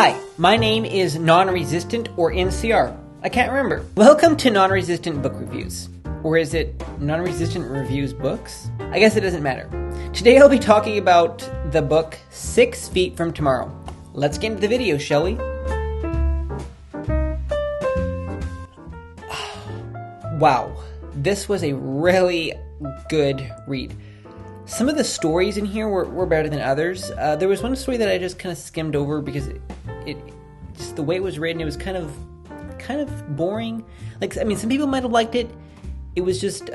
Hi, my name is Non-Resistant or NCR. I can't remember. Welcome to Non-Resistant Book Reviews. Or is it Non-Resistant Reviews Books? I guess it doesn't matter. Today I'll be talking about the book 6 Feet from Tomorrow. Let's get into the video, shall we? Wow, this was a really good read. Some of the stories in here were better than others. There was one story that I just kind of skimmed over because it just the way it was written, it was kind of boring. Some people might have liked it. It was just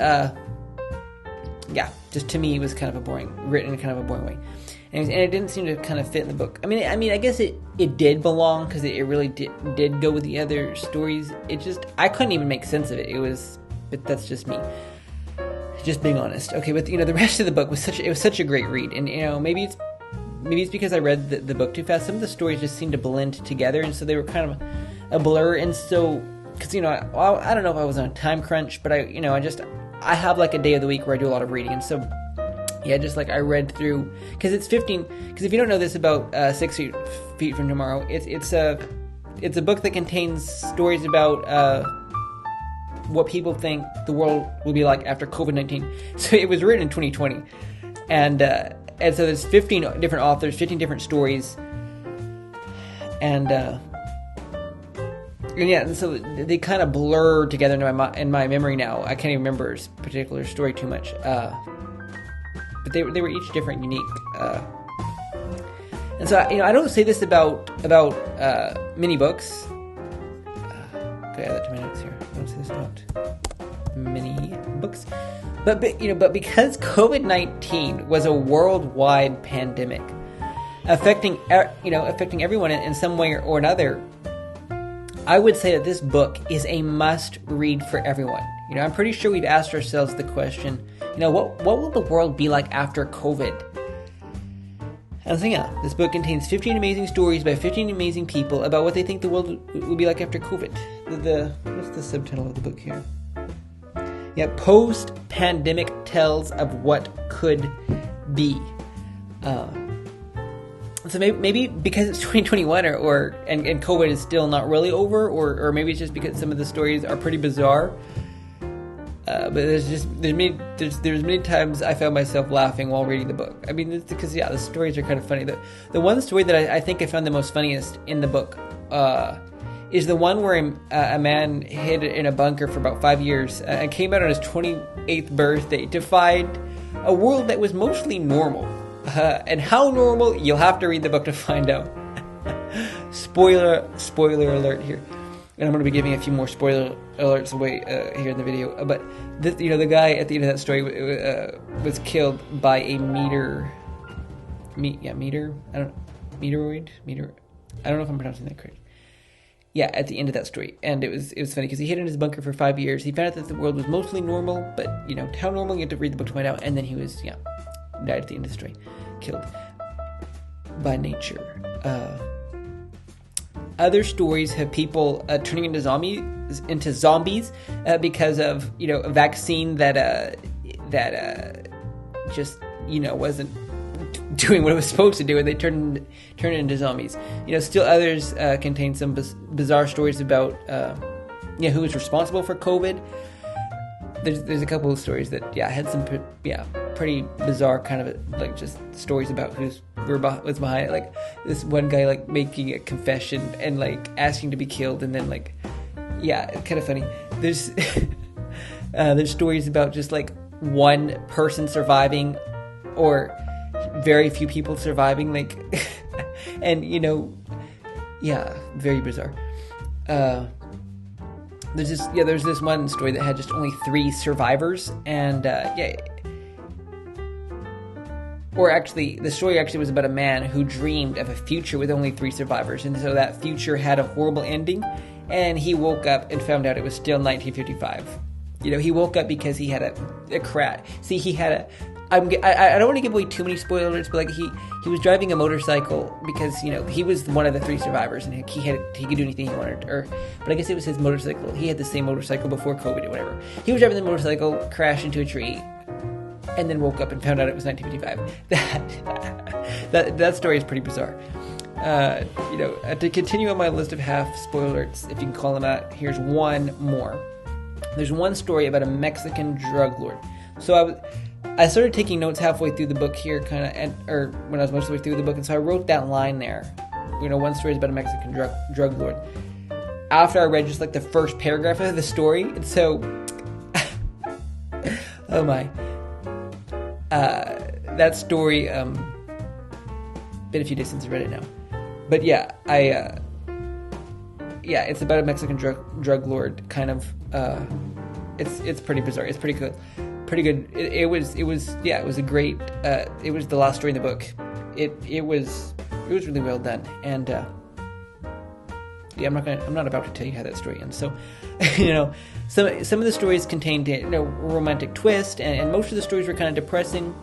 just to me it was kind of written in kind of a boring way, and it didn't seem to kind of fit in the book. I mean, I guess it did belong because it really did go with the other stories. I couldn't even make sense of it. But that's just me. Just being honest. Okay, but the rest of the book was such a great read, and maybe it's because I read the book too fast. Some of the stories just seemed to blend together, and so they were kind of a blur. And so, because I don't know if I was on a time crunch, but I have like a day of the week where I do a lot of reading, and so I read through because it's 15. Because if you don't know this about 6 Feet from Tomorrow, it's a book that contains stories about what people think the world will be like after COVID-19. So it was written in 2020, and so there's 15 different authors, 15 different stories, and so they kind of blur together in my memory now. I can't even remember a particular story too much, but they were each different, unique. And so I don't say this about mini books. Okay, add that to my notes here. I don't say this about mini books, but because COVID-19 was a worldwide pandemic, affecting everyone in some way or another, I would say that this book is a must-read for everyone. I'm pretty sure we've asked ourselves the question, what will the world be like after COVID? And so this book contains 15 amazing stories by 15 amazing people about what they think the world will be like after COVID. What's the subtitle of the book here? Yeah, Post-Pandemic Tales of What Could Be. So maybe because it's 2021 and COVID is still not really over, or maybe it's just because some of the stories are pretty bizarre. But there's many times I found myself laughing while reading the book. I mean, it's because the stories are kind of funny. The one story that I think I found the most funniest in the book is the one where a man hid in a bunker for about 5 years and came out on his 28th birthday to find a world that was mostly normal. And how normal, you'll have to read the book to find out. Spoiler alert here. And I'm going to be giving a few more spoiler alerts away here in the video. But the guy at the end of that story was killed by a meteoroid. I don't know if I'm pronouncing that correct. Yeah, at the end of that story, and it was funny because he hid in his bunker for 5 years. He found out that the world was mostly normal, but how normal, you have to read the book to find out. And then he was died at the end of the story, killed by nature. Other stories have people turning into zombies because of a vaccine that just wasn't doing what it was supposed to do, and they turn into zombies. Still others contain some bizarre stories about who was responsible for COVID. There's a couple of stories that had some pretty bizarre kind of just stories about was behind it. Like this one guy making a confession and asking to be killed, and then it's kind of funny. There's stories about just one person surviving or very few people surviving, and very bizarre. There's this one story that had just only 3 survivors, and the story actually was about a man who dreamed of a future with only 3 survivors, and so that future had a horrible ending, and he woke up and found out it was still 1955. He woke up because he had a crash. See, he had a. I don't want to give away too many spoilers, but he was driving a motorcycle because he was one of the 3 survivors, and he could do anything he wanted. But I guess it was his motorcycle. He had the same motorcycle before COVID or whatever. He was driving the motorcycle, crashed into a tree, and then woke up and found out it was 1955. That story is pretty bizarre. To continue on my list of half spoilers, if you can call them that, here's one more. There's one story about a Mexican drug lord. So I started taking notes halfway through the book here, or when I was mostly through the book, and so I wrote that line there. One story is about a Mexican drug lord. After I read just like the first paragraph of the story, and so, oh my, that story. Been a few days since I read it now, but yeah, it's about a Mexican drug lord. Kind of, it's pretty bizarre. It's pretty good. It was a great. It was the last story in the book. It was really well done, and I'm not about to tell you how that story ends. So, some of the stories contained a romantic twist, and most of the stories were kind of depressing.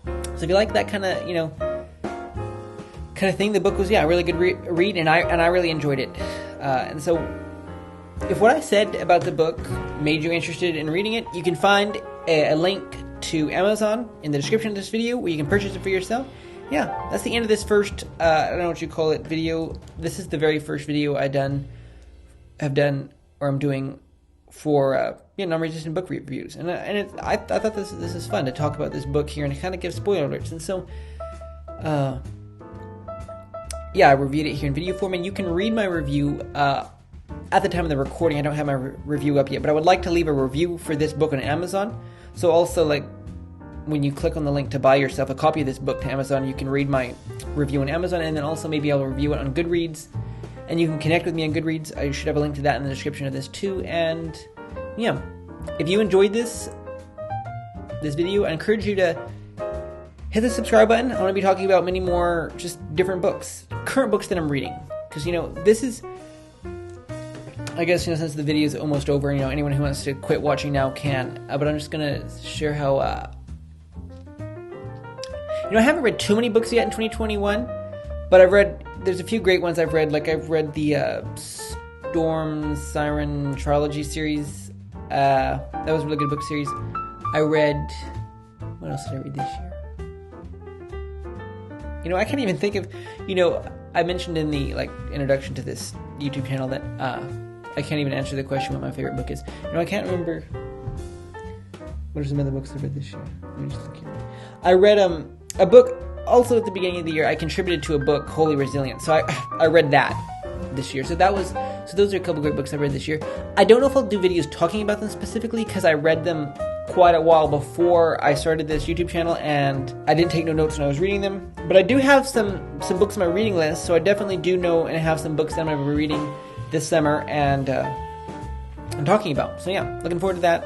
So if you like that kind of thing, the book was a really good read, and I really enjoyed it. And so, if what I said about the book made you interested in reading it, you can find a link to Amazon in the description of this video where you can purchase it for yourself. Yeah, that's the end of this first, I don't know what you call it, video. This is the very first video I'm doing for non-resistant book reviews. And I thought this is fun to talk about this book here and kind of give spoiler alerts. And so, I reviewed it here in video form, and you can read my review at the time of the recording. I don't have my review up yet, but I would like to leave a review for this book on Amazon. So also, when you click on the link to buy yourself a copy of this book to Amazon, you can read my review on Amazon, and then also maybe I'll review it on Goodreads, and you can connect with me on Goodreads. I should have a link to that in the description of this too. And if you enjoyed this video, I encourage you to hit the subscribe button. I want to be talking about many more just different books, current books that I'm reading, because this is, I guess, since the video is almost over, anyone who wants to quit watching now can, but I'm just gonna share how I haven't read too many books yet in 2021, but there's a few great ones I've read. I've read the Storm Siren Trilogy series. That was a really good book series. I read, what else did I read this year? I can't even think of, I mentioned in the introduction to this YouTube channel that I can't even answer the question what my favorite book is. I can't remember. What are some other books I read this year? Let me just look here. I read a book also at the beginning of the year. I contributed to a book, Holy Resilience. So I read that this year. So those are a couple great books I read this year. I don't know if I'll do videos talking about them specifically because I read them quite a while before I started this YouTube channel, and I didn't take no notes when I was reading them. But I do have some books on my reading list, so I definitely do know and have some books that I'm going to be reading this summer and I'm talking about. So looking forward to that.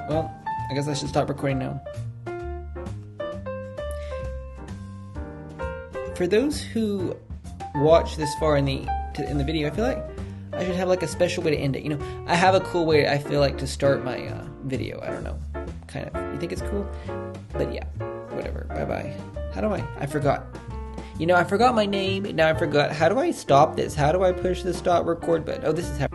Well, I guess I should stop recording now. For those who watch this far in the video, I feel like I should have a special way to end it. I have a cool way I feel like to start my video. I don't know, kind of. You think it's cool? But yeah, whatever. Bye bye. How do I forgot. I forgot my name. Now I forgot. How do I stop this? How do I push the stop record button? Oh, this is how.